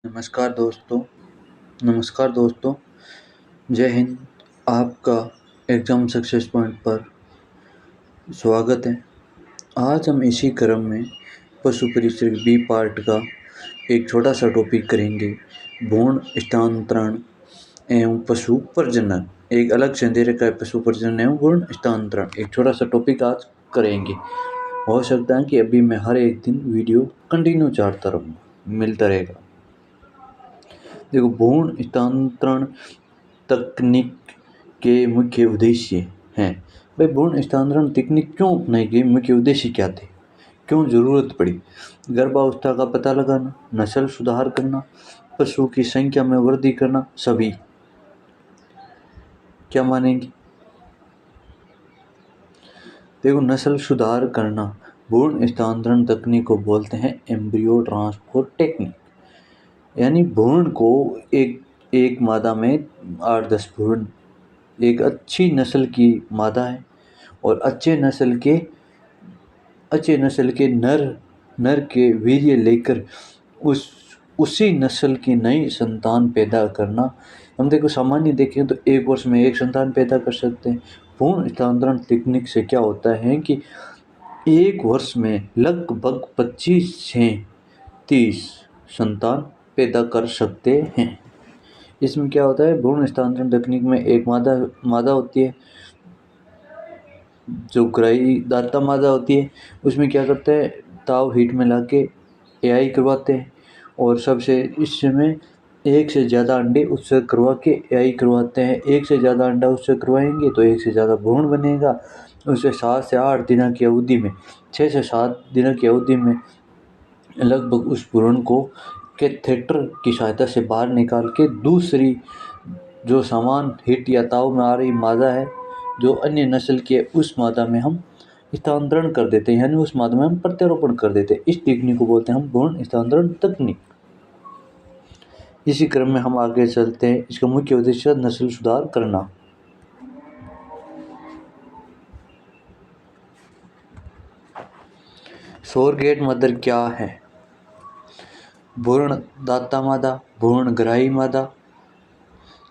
नमस्कार दोस्तों। नमस्कार दोस्तों। जय हिंद। आपका एग्ज़ाम सक्सेस पॉइंट पर स्वागत है। आज हम इसी क्रम में पशु परिचय बी पार्ट का एक छोटा सा टॉपिक करेंगे, भ्रूण स्थानांतरण एवं पशु प्रजनन। एक अलग से दे रखा है पशु प्रजनन एवं भ्रूण स्थानांतरण। एक छोटा सा टॉपिक आज करेंगे। हो सकता है कि अभी मैं हर एक दिन वीडियो कंटिन्यू चाहता रहूँगा, मिलता रहेगा। देखो, भ्रूण स्थानांतरण तकनीक के मुख्य उद्देश्य हैं। भाई, भ्रूण स्थानांतरण तकनीक क्यों अपनाई गई, मुख्य उद्देश्य क्या थे, क्यों ज़रूरत पड़ी? गर्भावस्था का पता लगाना, नस्ल सुधार करना, पशु की संख्या में वृद्धि करना। सभी क्या मानेंगे? देखो, नस्ल सुधार करना, भ्रूण स्थानांतरण तकनीक को बोलते हैं एम्ब्रियो ट्रांसफर टेक्निक। यानी भ्रूण को एक मादा में 8-10 भ्रूण, एक अच्छी नस्ल की मादा है और अच्छे नस्ल के नर के वीर्य लेकर उसी नस्ल की नई संतान पैदा करना। हम देखो, सामान्य देखें तो एक वर्ष में एक संतान पैदा कर सकते हैं। भ्रूण स्थानांतरण तकनीक से क्या होता है कि एक वर्ष में लगभग 25 से 30 संतान पैदा कर सकते हैं। इसमें क्या होता है, भ्रूण स्थानांतरण तकनीक में एक मादा होती है, जो ग्राही दाता मादा होती है। उसमें क्या करते हैं, ताव हीट में लाके एआई करवाते हैं और सबसे इस समय एक से ज़्यादा अंडे उससे करवा के एआई करवाते हैं। एक से ज़्यादा अंडा उससे करवाएंगे तो एक से ज़्यादा भ्रूण बनेगा। उसे 7 से 8 दिनों की अवधि में, 6 से 7 दिनों की अवधि में लगभग उस भ्रूण को कैथेटर की सहायता से बाहर निकाल के दूसरी जो समान हिट या ताव में आ रही मादा है, जो अन्य नस्ल की है, उस मादा में हम स्थानांतरण कर देते हैं, यानी उस मादा में हम प्रत्यारोपण कर देते हैं। इस टेक्निक को बोलते हैं हम भ्रूण स्थानांतरण तकनीक। इसी क्रम में हम आगे चलते हैं। इसका मुख्य उद्देश्य नस्ल सुधार करना। सरोगेट मदर क्या है? भ्रूण दाता मादा, भ्रूण ग्राही मादा,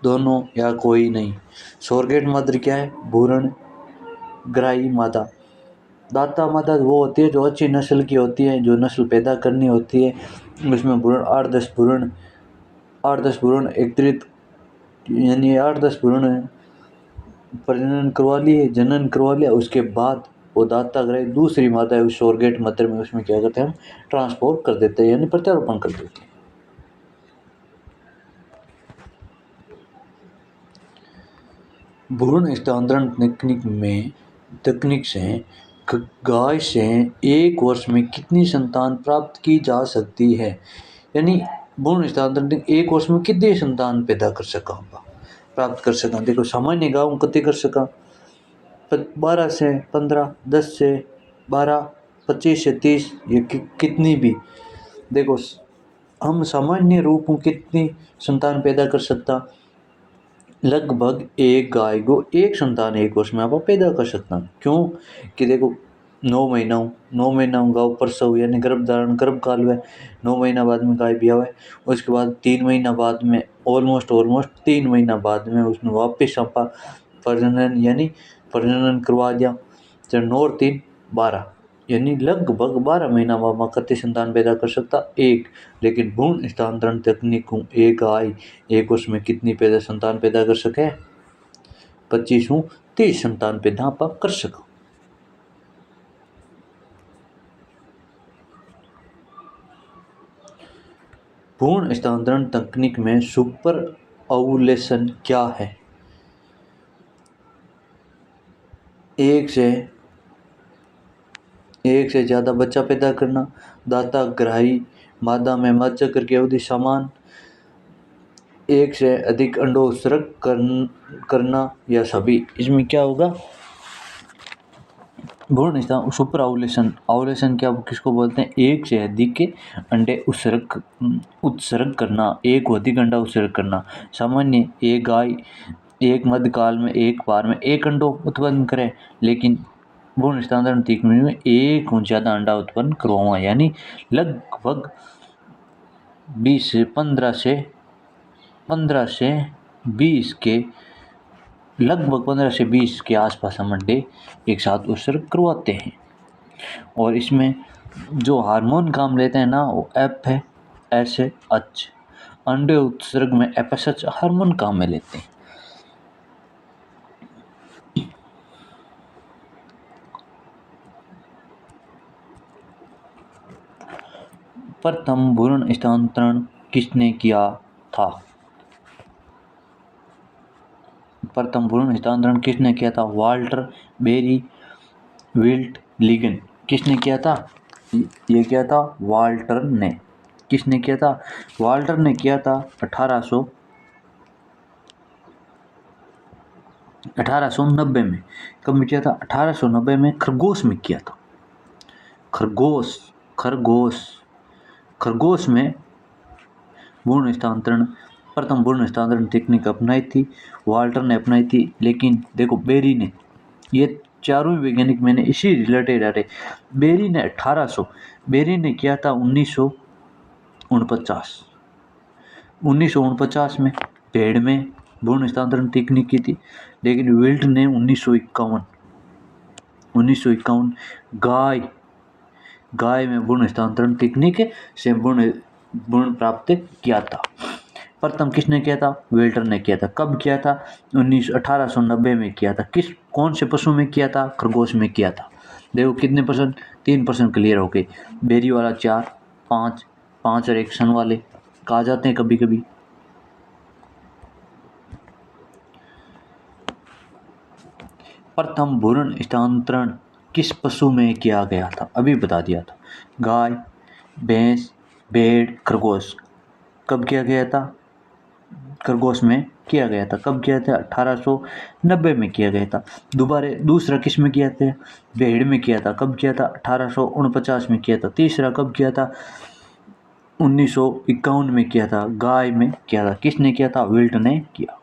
दोनों या कोई नहीं। सरोगेट मदर क्या है? भ्रूण ग्राही मादा। दाता मादा वो होती है जो अच्छी नस्ल की होती है, जो नस्ल पैदा करनी होती है। उसमें भ्रूण 8-10 भ्रूण एकत्रित, यानी 8-10 भ्रूण जनन करवा लिया। उसके बाद वो दाता ग्राही दूसरी मादा है, उस सरोगेट मदर में, उसमें क्या करते हैं हम ट्रांसपोर्ट कर देते हैं, यानी प्रत्यारोपण कर देते हैं। भ्रूण स्थानांतरण तकनीक से गाय से एक वर्ष में कितनी संतान प्राप्त की जा सकती है? यानी भ्रूण स्थानांतरण एक वर्ष में कितनी संतान पैदा कर सका, प्राप्त कर सका? देखो, सामान्य गाँव कति कर सका 12 से 15, 10 से 12, 25 से 30, ये कितनी भी। देखो, हम सामान्य रूप में कितनी संतान पैदा कर सकता? लगभग एक गाय को एक संतान एक वर्ष में आप पैदा कर सकता। क्यों कि देखो, 9 महीना गाँव प्रसव यानी गर्भधारण गर्भकाल में 9 महीना बाद में गाय ब्याह है। उसके बाद 3 महीना बाद में ऑलमोस्ट 3 महीना बाद में उसने वापस आपका प्रजनन करवा दिया। तो 9 और 3 12, यानी लगभग 12 महीना में कति संतान पैदा कर सकता? एक। लेकिन भ्रूण स्थानांतरण तकनीक को एक गाय एक वर्ष में कितनी संतान पैदा कर सके? 25 से 30 संतान पैदा आप कर सको। भ्रूण स्थानांतरण तकनीक में सुपर ओव्यूलेशन क्या है? एक से ज़्यादा बच्चा पैदा करना, दाता ग्राही मादा में मध्यचक्र की अवधि समान, एक से अधिक अंडोत्सर्ग करना, या सभी। इसमें क्या होगा? भ्रूण सुपर ओव्यूलेशन क्या, किसको बोलते हैं? एक से अधिक के अंडे उत्सर्ग करना, एक को अधिक अंडा उत्सर्ग करना। सामान्य एक गाय एक मध्यकाल में एक बार में एक अंडो उत्पन्न करे, लेकिन भ्रूण स्थानांतरण तकनीक में एक ज़्यादा अंडा उत्पन्न करवाऊंगा, यानी लगभग 15 से 20 के लगभग 15 से 20 के आसपास हम अंडे एक साथ उत्सर्ग करवाते हैं। और इसमें जो हार्मोन काम लेते हैं ना वो FSH। अंडे उत्सर्ग में FSH हार्मोन काम में लेते हैं। प्रथम भ्रूण स्थानांतरण किसने किया था? प्रथम भ्रूण स्थानांतरण किसने किया था? वाल्टर बेरी विल्ट लिगन। किसने किया था? ये किया था वाल्टर ने। किसने किया था? वाल्टर ने किया था 1890 में। कब में किया था? 1890 में खरगोश में किया था। खरगोश में प्रथम भ्रूण स्थानांतरण तकनीक अपनाई थी, वाल्टर ने अपनाई थी। लेकिन देखो बेरी ने, ये चारों वैज्ञानिक मैंने इसी रिलेटेड आ रहे। बेरी ने किया था 1949 में भेड़ में भ्रूण स्थानांतरण तकनीक की थी। लेकिन विल्ट ने 1951 गाय में भ्रूण स्थानांतरण तकनीक से भ्रूण प्राप्त किया था। प्रथम किसने किया था? विल्टर ने किया था। कब किया था? 1890 में किया था। कौन से पशु में किया था? खरगोश में किया था। देखो कितने परसेंट? 3% क्लियर हो गए। बेरी वाला 4, 5 और 1 सन वाले कहा जाते हैं कभी कभी। प्रथम भ्रूण स्थानांतरण किस पशु में किया गया था? अभी बता दिया था। गाय, भैंस, भेड़, खरगोश। कब किया गया था? खरगोश में किया गया था। कब किया था? 1890 में किया गया था। दूसरा किस में किया था? भेड़ में किया था। कब किया था? 1849 में किया था। तीसरा कब किया था? 1951 में किया था। गाय में किया था। किसने किया था? विल्ट ने किया।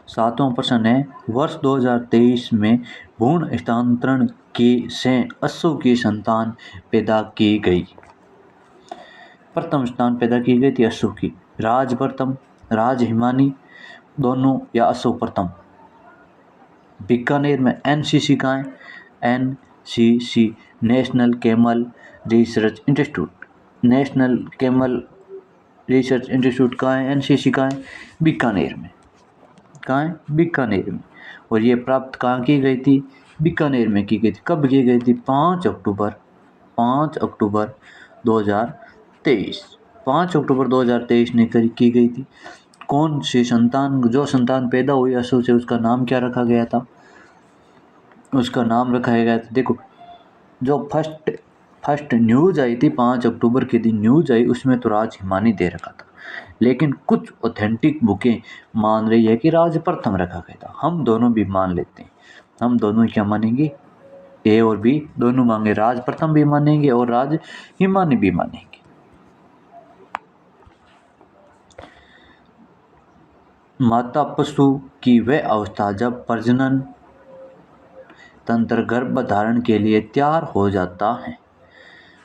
सातवां प्रश्न है, वर्ष 2023 में भ्रूण स्थानांतरण से अश्व की संतान पैदा की गई। प्रथम संतान पैदा की गई थी अश्व की। राज प्रथम, राज हिमानी दोनों या अश्व प्रथम। बीकानेर में NCC कहाँ है? NCC national camel research institute. National camel research institute कहाँ है? NCC कहाँ है? बीकानेर में। कहाँ है? बीकानेर में। और ये प्राप्त कहाँ की गई थी? बीकानेर में की गई थी। कब की गई थी? 5 अक्टूबर 2023। 5 अक्टूबर 2023 ने की गई थी। कौन सी संतान, जो संतान पैदा हुई अश्व से, उसका नाम क्या रखा गया था? उसका नाम रखा गया था, देखो जो फर्स्ट न्यूज़ आई थी 5 अक्टूबर के दिन न्यूज़ आई, उसमें तो राज हिमानी दे रखा था। लेकिन कुछ ऑथेंटिक बुकें मान रही है कि राज प्रथम रखा गया था। हम दोनों भी मान लेते हैं। हम दोनों क्या मानेंगे? A और B दोनों मांगे। राज प्रथम भी मानेंगे और राज हिमानी भी मानेंगे। माता पशु की वह अवस्था जब प्रजनन तंत्र गर्भ धारण के लिए तैयार हो जाता है।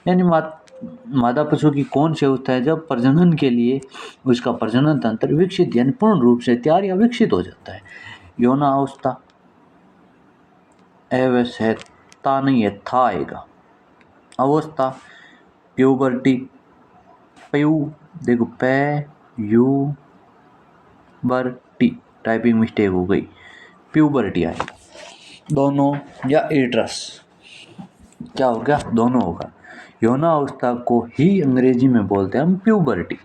यानी मादा पशु की कौन सी अवस्था है? जब प्रजनन के लिए उसका प्रजनन तंत्र विकसित यानी पूर्ण रूप से तैयार या विकसित हो जाता है। यौनावस्था अवस्था नहीं है, था आएगा। अवस्था प्यूबर्टी, देखो प्यूबर्टी टाइपिंग मिस्टेक हो गई, प्यूबर्टी आएगा। दोनों या एट्रस क्या हो गया? दोनों होगा। यौना अवस्था को ही अंग्रेजी में बोलते हैं हम प्यूबर्टी।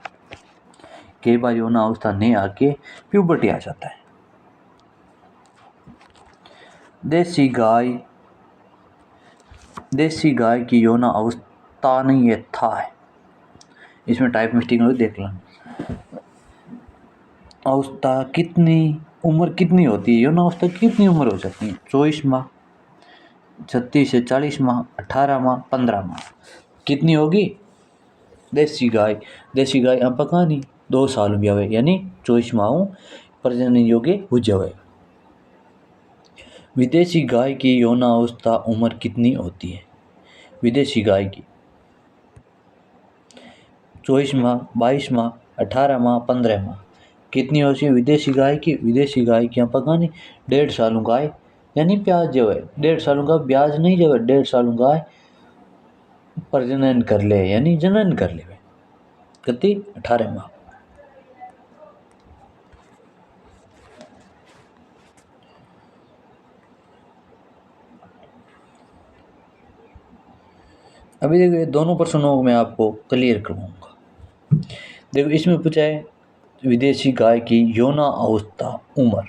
कई बार यौना अवस्था नहीं आके प्यूबर्टी आ जाता है। देसी गाय की यौना अवस्था नहीं है, था है। इसमें टाइप मिस्टेक हो, देख लो। अवस्था उम्र कितनी होती है? यौना अवस्था कितनी उम्र हो सकती है? 24 माह, 36 से 40 माह, 18 माह, 15 माह। कितनी होगी? देसी गाय हम पकानी 2 साल भी आवे यानी 24 माह प्रजनन योग्य हो जावे। विदेशी गाय की यौना अवस्था उम्र कितनी होती है? विदेशी गाय की? 24 माह, 22 माह, 18 माह, 15 माह। कितनी होती है विदेशी गाय की? विदेशी गाय की यहाँ पकानी 1.5 सालों गाय यानी प्याज जो है 1.5 सालों का ब्याज नहीं जो है 1.5 सालों गाय प्रजनन कर ले यानी जनन कर ले कितनी 18 माह। अभी देखो ये दोनों प्रश्नों को मैं आपको क्लियर करवाऊंगा। देखो इसमें पूछा है विदेशी गाय की यौना अवस्था उम्र।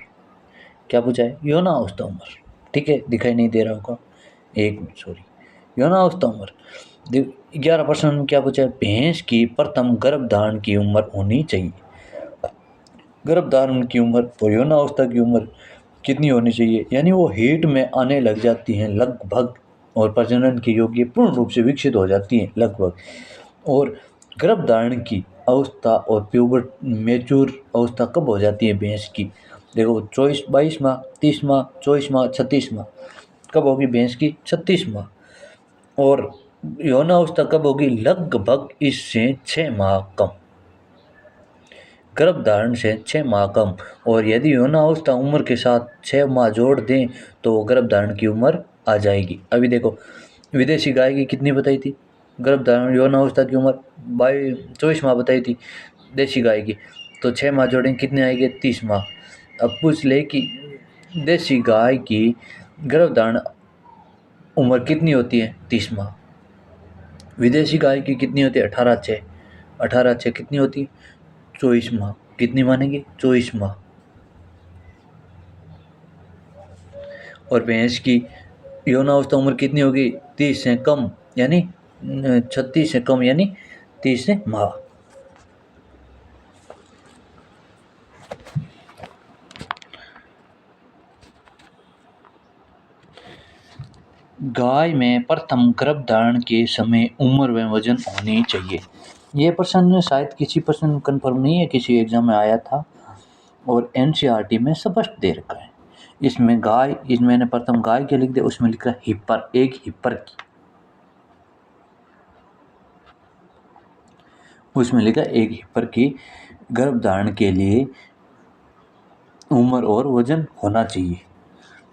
क्या पूछा है? यौना अवस्था उम्र। ठीक है, दिखाई नहीं दे रहा होगा, एक मिनट सॉरी। यौना अवस्था उम्र। देखो 11% में क्या पूछा है? भैंस की प्रथम गर्भधारण की उम्र होनी चाहिए। गर्भधारण की उम्र और यौना अवस्था की उम्र कितनी होनी चाहिए? यानी वो हीट में आने लग जाती हैं लगभग और प्रजनन के योग्य पूर्ण रूप से विकसित हो जाती हैं लगभग। और गर्भधारण की अवस्था और प्यूबर मेच्योर अवस्था कब हो जाती है भैंस की? देखो 22 माह, 30 माह, 24 माह, 36 माह। कब होगी भैंस की? 36 माह। और यौनावस्था कब होगी? लगभग इससे 6 माह कम। गर्भधारण से 6 माह कम। और यदि यौनावस्था उम्र के साथ 6 माह जोड़ दें तो गर्भधारण की उम्र आ जाएगी। अभी देखो विदेशी गाय की कितनी बताई थी गर्भधारण यौनावस्था की उम्र? 24 माह बताई थी देशी गाय की। तो 6 माह जोड़ेंगे कितने आएंगे? 30 माह। अब पूछ ले कि देशी गाय की गर्भधारण उम्र कितनी होती है? 30 माह। विदेशी गाय की कितनी होती है? 18/6 कितनी होती है? 24 माह। कितनी मानेंगे? 24 माह। और भैंस की यौनावस्था उम्र कितनी होगी? 30 से कम यानी 36 से कम यानी 30 माह। गाय में प्रथम गर्भधारण के समय उम्र व वजन होनी चाहिए। ये प्रश्न शायद किसी प्रश्न कन्फर्म नहीं है, किसी एग्जाम में आया था और एनसीईआरटी में स्पष्ट दे रखा है। इसमें गाय, इसमें मैंने प्रथम गाय के लिख दिया, उसमें लिखा हिपर, एक हिपर की, उसमें लिखा एक हिपर की गर्भधारण के लिए उम्र और वजन होना चाहिए।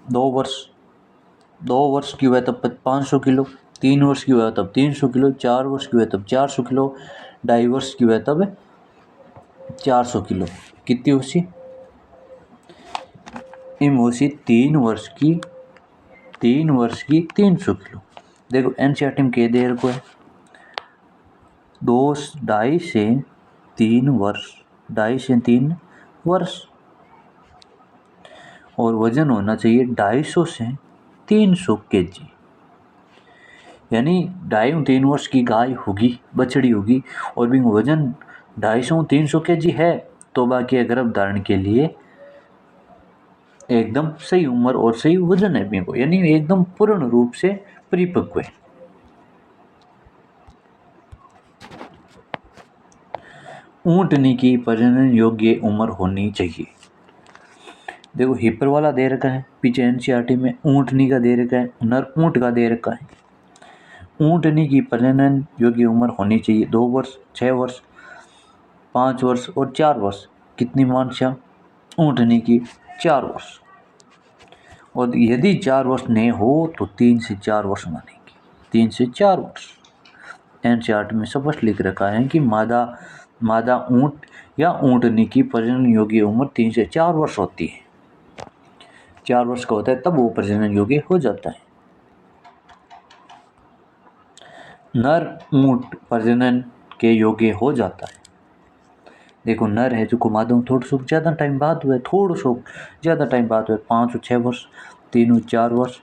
2 वर्ष की हुआ तब 500 किलो, 3 वर्ष की हुआ तब 300 किलो, 4 वर्ष की हुआ तब 400 किलो, 2.5 वर्ष की हुआ तब 400 किलो। कितनी होशी? इम होशी 3 वर्ष की 300 किलो। देखो एनसीईआरटी में कह दे रखो है 2.5 से 3 वर्ष, 2.5 से 3 वर्ष। और वजन होना चाहिए 250 से 300 केजी। यानी 2.5-3 वर्ष की गाय होगी, बछड़ी होगी और भी वजन 250-300 केजी है तो बाकी गर्भधारण के लिए एकदम सही उम्र और सही वजन है भी को, यानी एकदम पूर्ण रूप से परिपक्व है। ऊंटनी की प्रजनन योग्य उम्र होनी चाहिए। देखो हिपर वाला दे रखा है पीछे एनसीईआरटी में, ऊंटनी का दे रखा है, नर ऊंट का दे रखा है। ऊंटनी की प्रजनन योग्य उम्र होनी चाहिए 2 वर्ष, 6 वर्ष, 5 वर्ष और 4 वर्ष। कितनी मानसा? ऊंटनी की 4 वर्ष। और यदि 4 वर्ष नहीं हो तो 3 से 4 वर्ष मानेंगे, 3 से 4 वर्ष। एनसीईआरटी में स्पष्ट लिख रखा है कि मादा ऊंट या ऊंटनी की प्रजनन योग्य उम्र 3 से 4 वर्ष होती है। 4 वर्ष का होता है तब वो प्रजनन योग्य हो जाता है। नर ऊंट प्रजनन के योग्य हो जाता है। देखो नर है जो मादा थोड़ा सा ज़्यादा टाइम बाद हुआ है, 5 और 6 वर्ष, 3 और 4 वर्ष,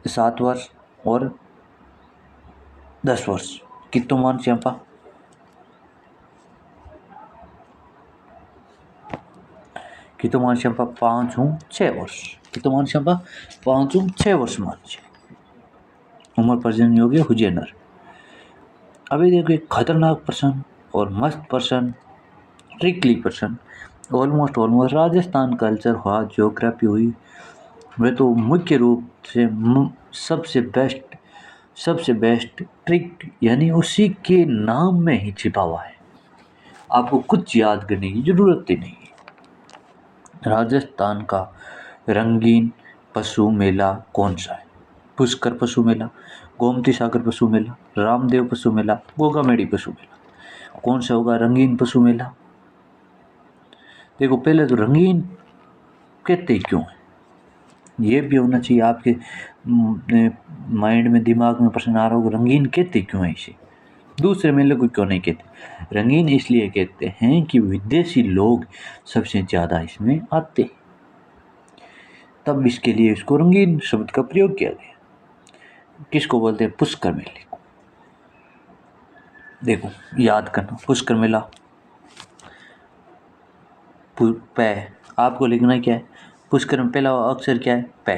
7 वर्ष और 10 वर्ष। कितो मान श्यापा? कितो मान श्यापा 5 और 6 वर्ष। कितो मान श्यापा 5 और 6 वर्ष मान उम्र प्रजनन योग्य हुए नर। अभी देखो एक खतरनाक प्रश्न और मस्त प्रश्न, ट्रिकली प्रश्न, ऑलमोस्ट राजस्थान कल्चर हुआ, ज्योग्राफी हुई, वे तो मुख्य रूप से सबसे बेस्ट सबसे बेस्ट ट्रिक यानी उसी के नाम में ही छिपा हुआ है। आपको कुछ याद करने की जरूरत ही नहीं है। राजस्थान का रंगीन पशु मेला कौन सा है? पुष्कर पशु मेला, गोमती सागर पशु मेला, रामदेव पशु मेला, गोगामेड़ी पशु मेला। कौन सा होगा रंगीन पशु मेला? देखो, पहले तो रंगीन कहते क्यों है ये भी होना चाहिए आपके माइंड में, दिमाग में प्रश्न आ रहा होगा, रंगीन कहते क्यों है इसे, दूसरे मेले को क्यों नहीं कहते? रंगीन इसलिए कहते हैं कि विदेशी लोग सबसे ज़्यादा इसमें आते हैं, तब इसके लिए इसको रंगीन शब्द का प्रयोग किया गया। किसको बोलते हैं? पुष्कर मेले को। देखो याद करना, पुष्कर मेला पै, आपको लिखना क्या है? पुष्कर में पहला अक्षर क्या है? पै।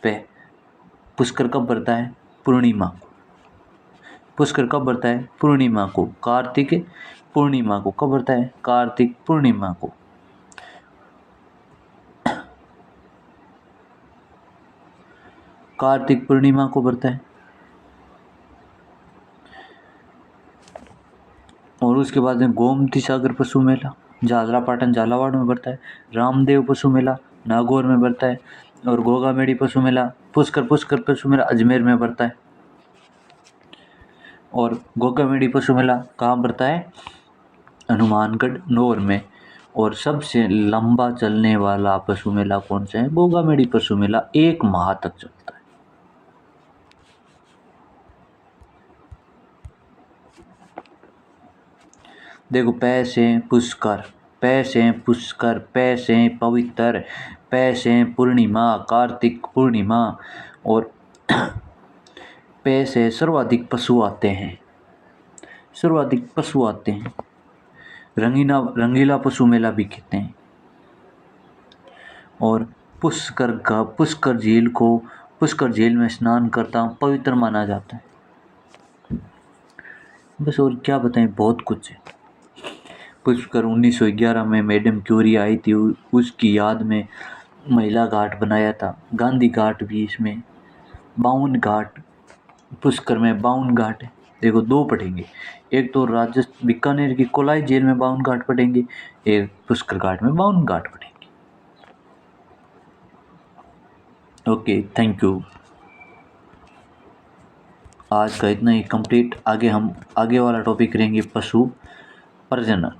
पै। पुष्कर कब बढ़ता है? पूर्णिमा को। पुष्कर कब बढ़ता है? पूर्णिमा को। कार्तिक पूर्णिमा को। कब बढ़ता है? कार्तिक पूर्णिमा को। कार्तिक पूर्णिमा को बढ़ता है। और उसके बाद में गोमती सागर पशु मेला झालरापाटन झालावाड़ में बढ़ता है। रामदेव पशु मेला नागौर में बढ़ता है। और गोगामेड़ी पशु मेला पुष्कर पशु मेला अजमेर में बढ़ता है। और गोगामेड़ी पशु मेला कहाँ बढ़ता है? हनुमानगढ़ नौर में। और सबसे लंबा चलने वाला पशु मेला कौन सा है? गोगामेड़ी पशु मेला 1 माह तक चलता है। देखो, पै से पुष्कर, पै से पुष्कर, पै से पवित्र, पै से पूर्णिमा, कार्तिक पूर्णिमा। और पै से सर्वाधिक पशु आते हैं, सर्वाधिक पशु आते हैं। रंगीला पशु मेला भी कहते हैं। और पुष्कर झील को, पुष्कर झील में स्नान करता पवित्र माना जाता है। बस और क्या बताएं, बहुत कुछ है। पुष्कर 1911 में मैडम क्यूरी आई थी, उसकी याद में महिला घाट बनाया था। गांधी घाट भी इसमें, 52 घाट, पुष्कर में 52 घाट है। देखो 2 पढ़ेंगे, एक तो राजस्थान बीकानेर की कोलाई जेल में 52 घाट पढ़ेंगे, एक पुष्कर घाट में 52 घाट पढ़ेंगे। Okay, thank you. आज का इतना ही कंप्लीट। आगे हम आगे वाला टॉपिक करेंगे पशु प्रजनन।